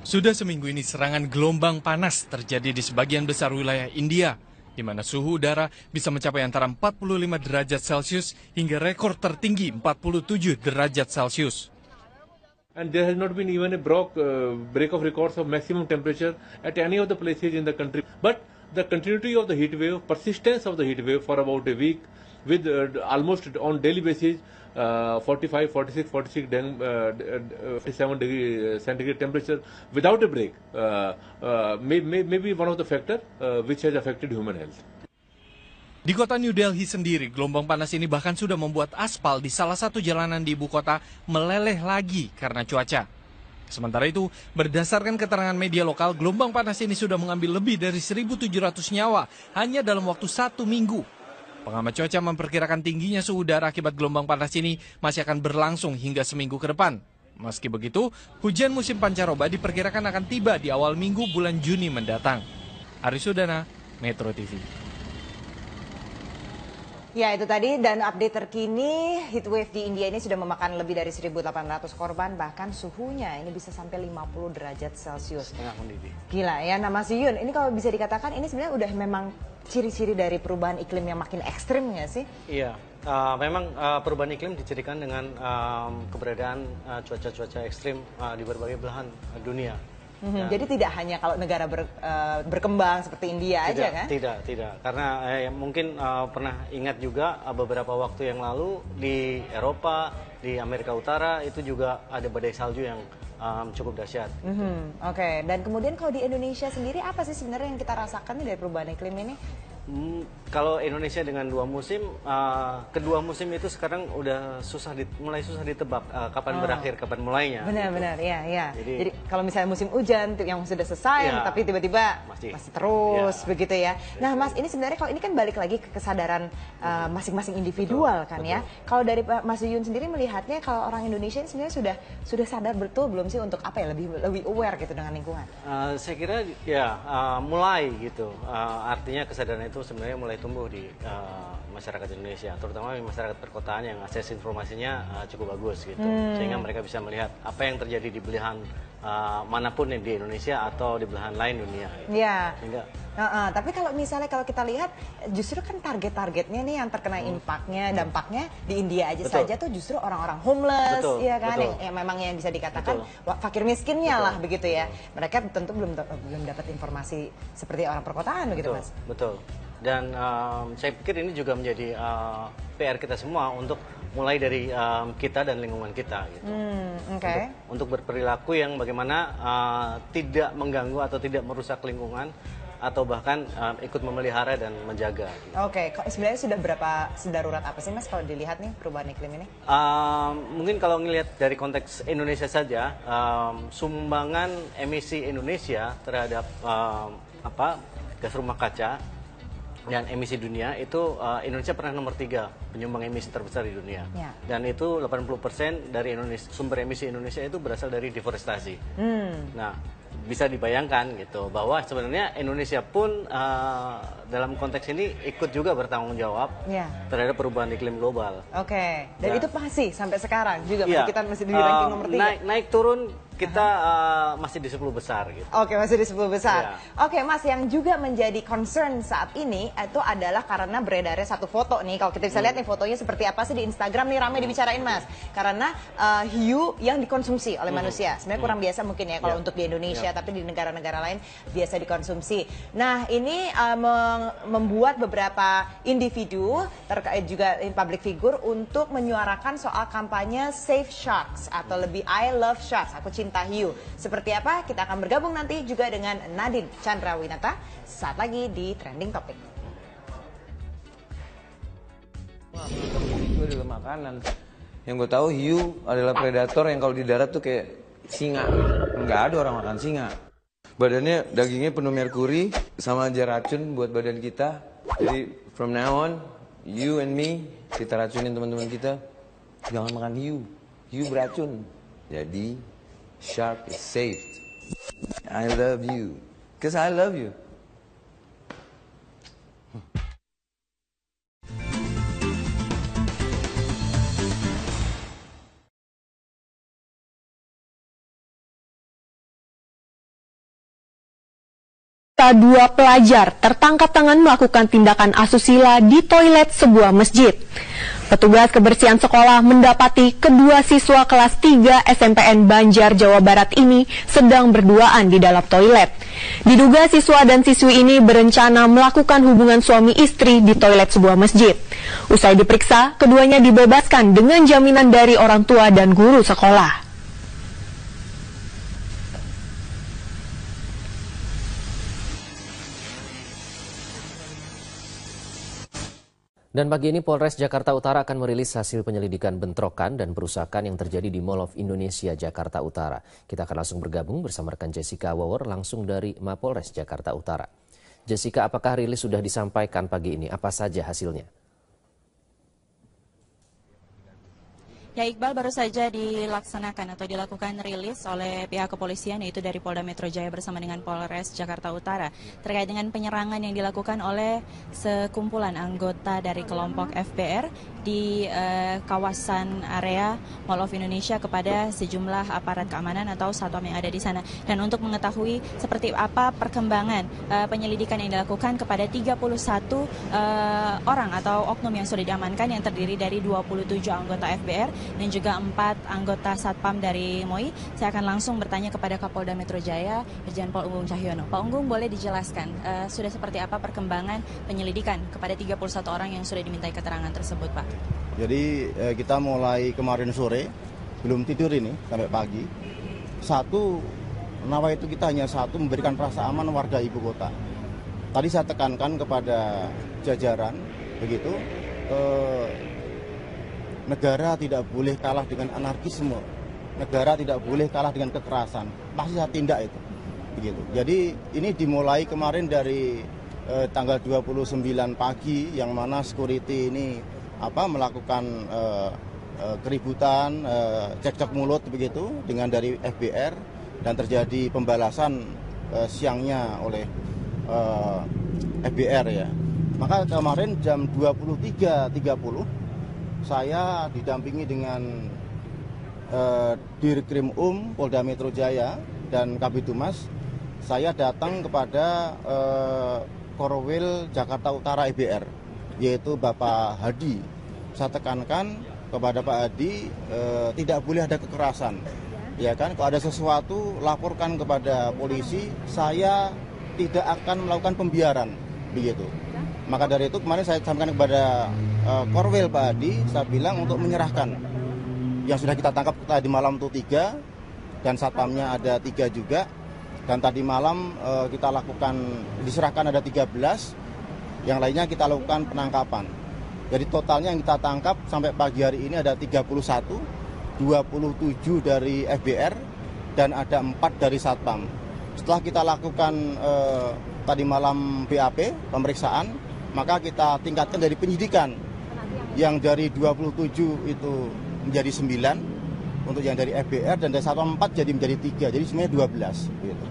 Sudah seminggu ini serangan gelombang panas terjadi di sebagian besar wilayah India, di mana suhu udara bisa mencapai antara 45 derajat Celcius hingga rekor tertinggi 47 derajat Celcius. And there has not been even a break of records of maximum temperature at any of the places in the country. But the continuity of the heat wave, persistence of the heat wave for about a week, with almost on daily basis 45, 46, 47 degree centigrade temperature without a break may be one of the factors which has affected human health. Di kota New Delhi sendiri, gelombang panas ini bahkan sudah membuat aspal di salah satu jalanan di ibu kota meleleh lagi karena cuaca. Sementara itu, berdasarkan keterangan media lokal, gelombang panas ini sudah mengambil lebih dari 1.700 nyawa hanya dalam waktu 1 minggu. Pengamat cuaca memperkirakan tingginya suhu udara akibat gelombang panas ini masih akan berlangsung hingga seminggu ke depan. Meski begitu, hujan musim pancaroba diperkirakan akan tiba di awal minggu bulan Juni mendatang. Aris Sudana, Metro TV. Ya, itu tadi, dan update terkini heatwave di India ini sudah memakan lebih dari 1.800 korban, bahkan suhunya ini bisa sampai 50 derajat Celcius. Setengah mendidih. Gila ya. Nah Mas Yun, ini kalau bisa dikatakan ini sebenarnya udah memang ciri-ciri dari perubahan iklim yang makin ekstrim nggak sih? Iya, memang perubahan iklim dicirikan dengan keberadaan cuaca-cuaca ekstrim di berbagai belahan dunia. Jadi tidak hanya kalau negara berkembang seperti India aja kan? Tidak. Karena mungkin pernah ingat juga beberapa waktu yang lalu di Eropa, di Amerika Utara itu juga ada badai salju yang cukup dahsyat. Oke. Dan kemudian kalau di Indonesia sendiri apa sih sebenarnya yang kita rasakan nih dari perubahan iklim ini? Kalau Indonesia dengan 2 musim, kedua musim itu sekarang udah mulai susah ditebak kapan berakhir, kapan mulainya. Benar-benar, gitu. Ya. Jadi kalau misalnya musim hujan yang sudah selesai, tapi tiba-tiba masih terus begitu ya. Nah, Mas, ini sebenarnya kalau ini kan balik lagi ke kesadaran masing-masing individual kan ya. Kalau dari Mas Yun sendiri melihatnya, kalau orang Indonesia ini sebenarnya sudah sadar betul belum sih untuk apa ya, lebih aware gitu dengan lingkungan? Saya kira ya mulai gitu. Artinya kesadaran itu sebenarnya mulai tumbuh di masyarakat Indonesia, terutama di masyarakat perkotaan yang akses informasinya cukup bagus gitu, sehingga mereka bisa melihat apa yang terjadi di belahan manapun di Indonesia atau di belahan lain dunia. Gitu. Ya. Tapi kalau misalnya kita lihat justru kan targetnya nih yang terkena dampaknya di India aja saja tuh justru orang-orang homeless, ya kan, yang memang yang bisa dikatakan fakir miskinnya lah begitu ya. Mereka tentu belum dapat informasi seperti orang perkotaan begitu, Mas. Betul. Dan saya pikir ini juga menjadi PR kita semua untuk mulai dari kita dan lingkungan kita gitu. Untuk berperilaku yang bagaimana tidak mengganggu atau tidak merusak lingkungan atau bahkan ikut memelihara dan menjaga. Gitu. Sebenarnya sedarurat apa sih, Mas, kalau dilihat nih perubahan iklim ini? Mungkin kalau ngelihat dari konteks Indonesia saja, sumbangan emisi Indonesia terhadap gas rumah kaca dan emisi dunia itu Indonesia pernah nomor 3 penyumbang emisi terbesar di dunia. Dan itu 80% dari sumber emisi Indonesia itu berasal dari deforestasi. Nah, bisa dibayangkan gitu bahwa sebenarnya Indonesia pun dalam konteks ini ikut juga bertanggung jawab terhadap perubahan iklim global. Dan itu masih sampai sekarang juga kita masih di ranking nomor 3. Naik turun kita masih di 10 besar gitu. Masih di 10 besar. Mas, yang juga menjadi concern saat ini itu adalah karena beredarnya satu foto nih. Kalau kita bisa lihat nih fotonya seperti apa sih di Instagram nih, ramai dibicarain, Mas. Karena hiu yang dikonsumsi oleh manusia. Sebenarnya kurang biasa mungkin ya kalau untuk di Indonesia, tapi di negara-negara lain biasa dikonsumsi. Nah, ini membuat beberapa individu terkait juga public figure untuk menyuarakan soal kampanye Save Sharks atau lebih I Love Sharks, aku cinta hiu. Seperti apa? Kita akan bergabung nanti juga dengan Nadine Chandrawinata saat lagi di Trending Topic. Itu adalah makanan. Yang gue tahu hiu adalah predator yang kalau di darat tuh kayak singa. Nggak ada orang makan singa. Badannya, dagingnya penuh merkuri sama aja racun buat badan kita. Jadi from now on, you and me, kita racunin teman-teman kita, jangan makan hiu. Hiu beracun. Jadi shark is saved. I love you. Because I love you. Dua pelajar tertangkap tangan melakukan tindakan asusila di toilet sebuah masjid. Petugas kebersihan sekolah mendapati kedua siswa kelas 3 SMPN Banjar, Jawa Barat ini sedang berduaan di dalam toilet. Diduga siswa dan siswi ini berencana melakukan hubungan suami istri di toilet sebuah masjid. Usai diperiksa, keduanya dibebaskan dengan jaminan dari orang tua dan guru sekolah. Dan pagi ini Polres Jakarta Utara akan merilis hasil penyelidikan bentrokan dan perusakan yang terjadi di Mall of Indonesia, Jakarta Utara. Kita akan langsung bergabung bersama rekan Jessica Wower langsung dari Mapolres Jakarta Utara. Jessica, apakah rilis sudah disampaikan pagi ini? Apa saja hasilnya? Ya Iqbal, baru saja dilaksanakan atau dilakukan rilis oleh pihak kepolisian yaitu dari Polda Metro Jaya bersama dengan Polres Jakarta Utara terkait dengan penyerangan yang dilakukan oleh sekumpulan anggota dari kelompok FBR di kawasan area Mall of Indonesia kepada sejumlah aparat keamanan atau satpam yang ada di sana. Dan untuk mengetahui seperti apa perkembangan penyelidikan yang dilakukan kepada 31 orang atau oknum yang sudah diamankan yang terdiri dari 27 anggota FBR dan juga 4 anggota satpam dari MOI. Saya akan langsung bertanya kepada Kapolda Metro Jaya, Irjen Pol Unggung Cahyono. Pak Unggung, boleh dijelaskan sudah seperti apa perkembangan penyelidikan kepada 31 orang yang sudah dimintai keterangan tersebut, Pak? Jadi kita mulai kemarin sore, belum tidur ini sampai pagi. Nawa itu kita hanya satu, memberikan rasa aman warga ibu kota. Tadi saya tekankan kepada jajaran, begitu, negara tidak boleh kalah dengan anarkisme, negara tidak boleh kalah dengan kekerasan. Pasti saya tindak itu, begitu. Jadi ini dimulai kemarin dari tanggal 29 pagi, yang mana security ini melakukan keributan, cekcok mulut begitu dengan dari FBR, dan terjadi pembalasan siangnya oleh FBR ya. Maka kemarin jam 23.30 saya didampingi dengan Dirkrim Polda Metro Jaya dan Kabid Humas. Saya datang kepada Korwil Jakarta Utara FBR, yaitu Bapak Hadi. Saya tekankan kepada Pak Hadi tidak boleh ada kekerasan, ya kan? Kalau ada sesuatu laporkan kepada polisi, saya tidak akan melakukan pembiaran, begitu. Maka dari itu kemarin saya sampaikan kepada Korwil Pak Hadi, saya bilang untuk menyerahkan yang sudah kita tangkap tadi malam itu 3 dan satpamnya ada 3 juga, dan tadi malam kita lakukan diserahkan ada 13. Yang lainnya kita lakukan penangkapan. Jadi totalnya yang kita tangkap sampai pagi hari ini ada 31, 27 dari FBR, dan ada 4 dari Satpam. Setelah kita lakukan tadi malam BAP, pemeriksaan, maka kita tingkatkan dari penyidikan. Yang dari 27 itu menjadi 9, untuk yang dari FBR, dan dari Satpam 4 jadi menjadi 3, jadi semuanya 12. Gitu.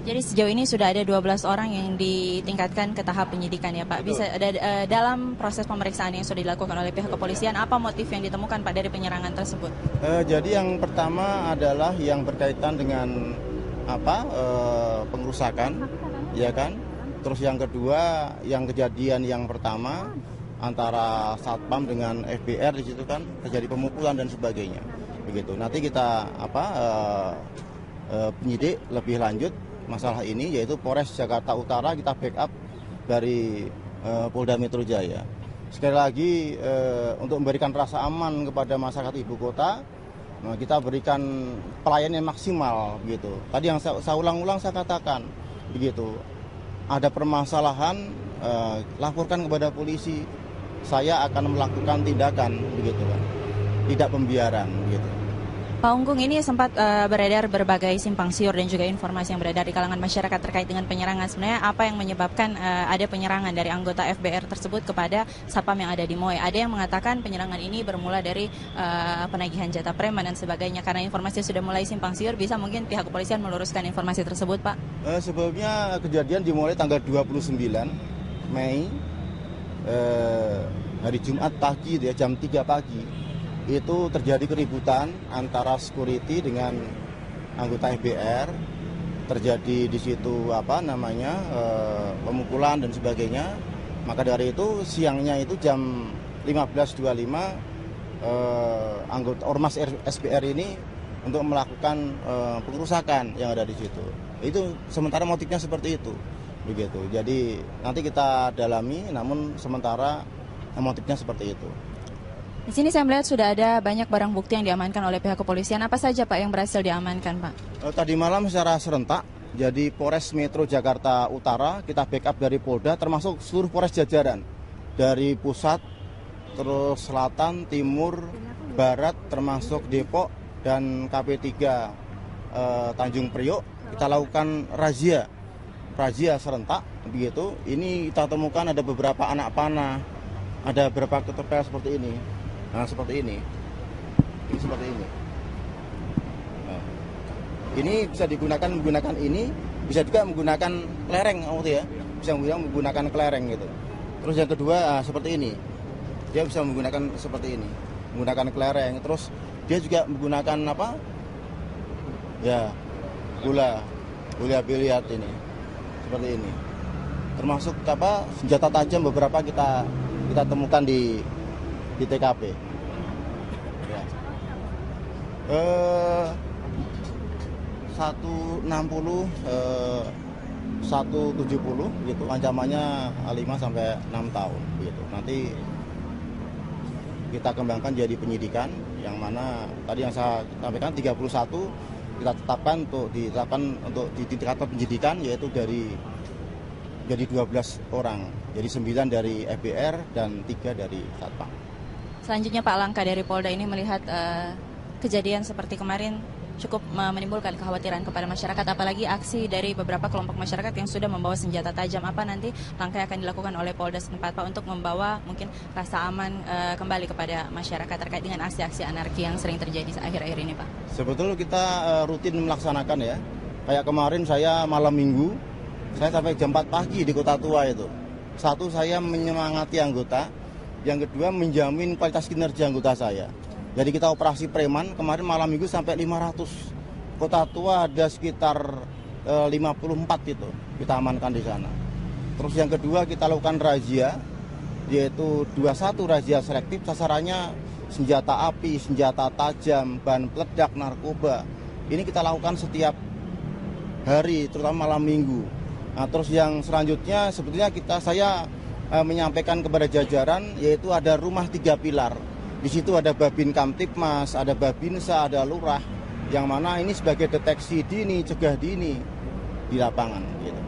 Jadi sejauh ini sudah ada 12 orang yang ditingkatkan ke tahap penyidikan ya Pak. Bisa ada dalam proses pemeriksaan yang sudah dilakukan oleh pihak kepolisian, apa motif yang ditemukan Pak dari penyerangan tersebut? Jadi yang pertama adalah yang berkaitan dengan pengerusakan, ya kan. Terus yang kedua, yang kejadian yang pertama antara Satpam dengan FBR, di situ kan terjadi pemukulan dan sebagainya. Begitu. Nanti kita penyidik lebih lanjut masalah ini, yaitu Polres Jakarta Utara kita backup dari Polda Metro Jaya. Sekali lagi untuk memberikan rasa aman kepada masyarakat ibu kota, kita berikan pelayanan yang maksimal begitu. Tadi yang saya ulang-ulang saya katakan begitu. Ada permasalahan, laporkan kepada polisi. Saya akan melakukan tindakan begitu kan. Tidak pembiaran begitu. Pak Unggung, ini sempat beredar berbagai simpang siur dan juga informasi yang beredar di kalangan masyarakat terkait dengan penyerangan. Sebenarnya apa yang menyebabkan ada penyerangan dari anggota FBR tersebut kepada satpam yang ada di MOI? Ada yang mengatakan penyerangan ini bermula dari penagihan jatah preman dan sebagainya. Karena informasi sudah mulai simpang siur, bisa mungkin pihak kepolisian meluruskan informasi tersebut, Pak? Sebelumnya kejadian dimulai tanggal 29 Mei, hari Jumat pagi, ya, jam 3 pagi. Itu terjadi keributan antara security dengan anggota FBR, terjadi di situ pemukulan dan sebagainya. Maka dari itu siangnya itu jam 15.25 anggota Ormas SBR ini untuk melakukan pengerusakan yang ada di situ. Itu sementara motifnya seperti itu, begitu. Jadi nanti kita dalami, namun sementara motifnya seperti itu. Di sini saya melihat sudah ada banyak barang bukti yang diamankan oleh pihak kepolisian. Apa saja Pak yang berhasil diamankan Pak? Tadi malam secara serentak, jadi Polres Metro Jakarta Utara kita backup dari Polda, termasuk seluruh Polres jajaran dari pusat, terus selatan, timur, barat, termasuk Depok dan KP3 Tanjung Priok. Kita lakukan razia serentak, begitu. Ini kita temukan ada beberapa anak panah, ada beberapa ketepel seperti ini. Nah, seperti ini. Ini seperti ini. Nah, ini bisa menggunakan ini, bisa juga menggunakan kelereng, ya. Bisa menggunakan kelereng gitu. Terus yang kedua seperti ini. Dia bisa menggunakan seperti ini, menggunakan kelereng. Terus dia juga menggunakan bola biliar ini, seperti ini. Termasuk senjata tajam beberapa kita temukan di TKP. Ya. 160, 170 gitu, ancamannya 5 sampai 6 tahun gitu. Nanti kita kembangkan jadi penyidikan, yang mana tadi yang saya sampaikan 31 kita tetapkan untuk di tingkatan penyidikan, yaitu jadi 12 orang, jadi 9 dari FBR dan 3 dari Satpam. Selanjutnya Pak, langkah dari Polda ini melihat kejadian seperti kemarin cukup menimbulkan kekhawatiran kepada masyarakat, apalagi aksi dari beberapa kelompok masyarakat yang sudah membawa senjata tajam. Apa nanti langkah yang akan dilakukan oleh Polda setempat Pak untuk membawa mungkin rasa aman kembali kepada masyarakat terkait dengan aksi-aksi anarki yang sering terjadi akhir-akhir ini Pak? Sebetulnya kita rutin melaksanakan ya. Kayak kemarin saya malam minggu, saya sampai jam 4 pagi di Kota Tua itu. Satu, saya menyemangati anggota. Yang kedua, menjamin kualitas kinerja anggota saya. Jadi kita operasi preman, kemarin malam minggu sampai 500. Kota Tua ada sekitar 54 itu, kita amankan di sana. Terus yang kedua kita lakukan razia, yaitu 21 razia selektif, sasarannya senjata api, senjata tajam, bahan peledak, narkoba. Ini kita lakukan setiap hari, terutama malam minggu. Nah, terus yang selanjutnya sebetulnya saya menyampaikan kepada jajaran, yaitu ada rumah 3 pilar. Di situ ada Babin Kamtipmas, ada Babinsa, ada Lurah, yang mana ini sebagai deteksi dini, cegah dini di lapangan. Gitu.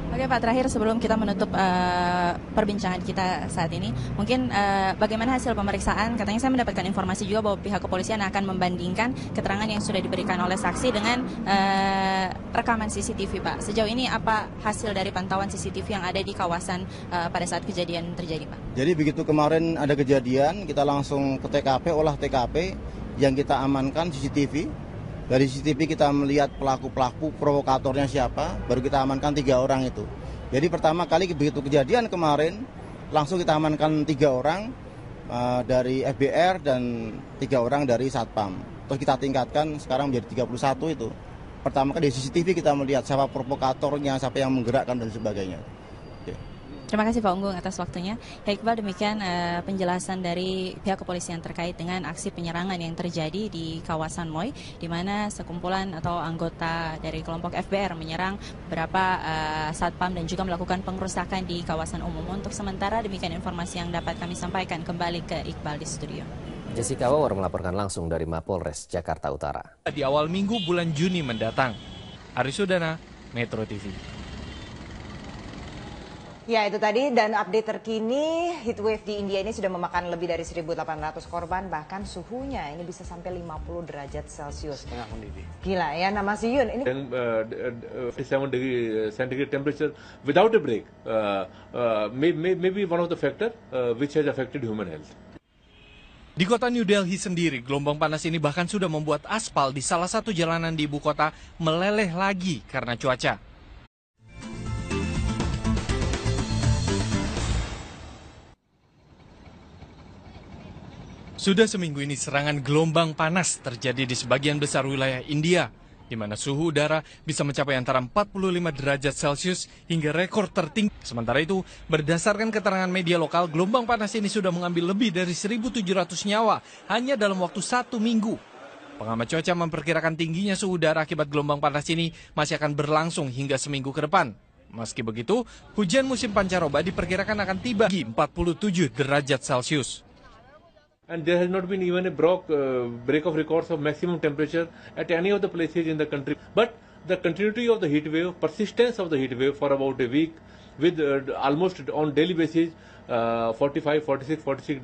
Oke Pak, terakhir sebelum kita menutup perbincangan kita saat ini, mungkin bagaimana hasil pemeriksaan? Katanya saya mendapatkan informasi juga bahwa pihak kepolisian akan membandingkan keterangan yang sudah diberikan oleh saksi dengan rekaman CCTV Pak. Sejauh ini apa hasil dari pantauan CCTV yang ada di kawasan pada saat kejadian terjadi Pak? Jadi begitu kemarin ada kejadian, kita langsung ke TKP, olah TKP, yang kita amankan CCTV. Dari CCTV kita melihat pelaku-pelaku, provokatornya siapa, baru kita amankan 3 orang itu. Jadi pertama kali begitu kejadian kemarin, langsung kita amankan 3 orang dari FBR dan 3 orang dari Satpam. Terus kita tingkatkan sekarang menjadi 31 itu. Pertama kali di CCTV kita melihat siapa provokatornya, siapa yang menggerakkan dan sebagainya. Terima kasih Pak Unggung atas waktunya. Ya Iqbal, demikian penjelasan dari pihak kepolisian terkait dengan aksi penyerangan yang terjadi di kawasan Moi, di mana sekumpulan atau anggota dari kelompok FBR menyerang beberapa satpam dan juga melakukan pengerusakan di kawasan umum. Untuk sementara demikian informasi yang dapat kami sampaikan. Kembali ke Iqbal di studio. Jessica Wawor melaporkan langsung dari Mapolres Jakarta Utara. Di awal minggu bulan Juni mendatang. Arisudana, Metro TV. Ya itu tadi, dan update terkini heatwave di India ini sudah memakan lebih dari 1.800 korban, bahkan suhunya ini bisa sampai 50 derajat Celcius. Setengah mendidih. Gila ya, nama si Yun ini 57 degree centigrade temperature without a break, maybe one of the factor which has affected human health. Di kota New Delhi sendiri, gelombang panas ini bahkan sudah membuat aspal di salah satu jalanan di ibu kota meleleh lagi karena cuaca. Sudah seminggu ini serangan gelombang panas terjadi di sebagian besar wilayah India. di mana suhu udara bisa mencapai antara 45 derajat Celcius hingga rekor tertinggi. Sementara itu, berdasarkan keterangan media lokal, gelombang panas ini sudah mengambil lebih dari 1.700 nyawa hanya dalam waktu 1 minggu. Pengamat cuaca memperkirakan tingginya suhu udara akibat gelombang panas ini masih akan berlangsung hingga seminggu ke depan. Meski begitu, hujan musim pancaroba diperkirakan akan tiba di 47 derajat Celcius. And there has not been even a break of records of maximum temperature at any of the places in the country. But the continuity of the heat wave, persistence of the heat wave for about a week with almost on daily basis 45, 46, 46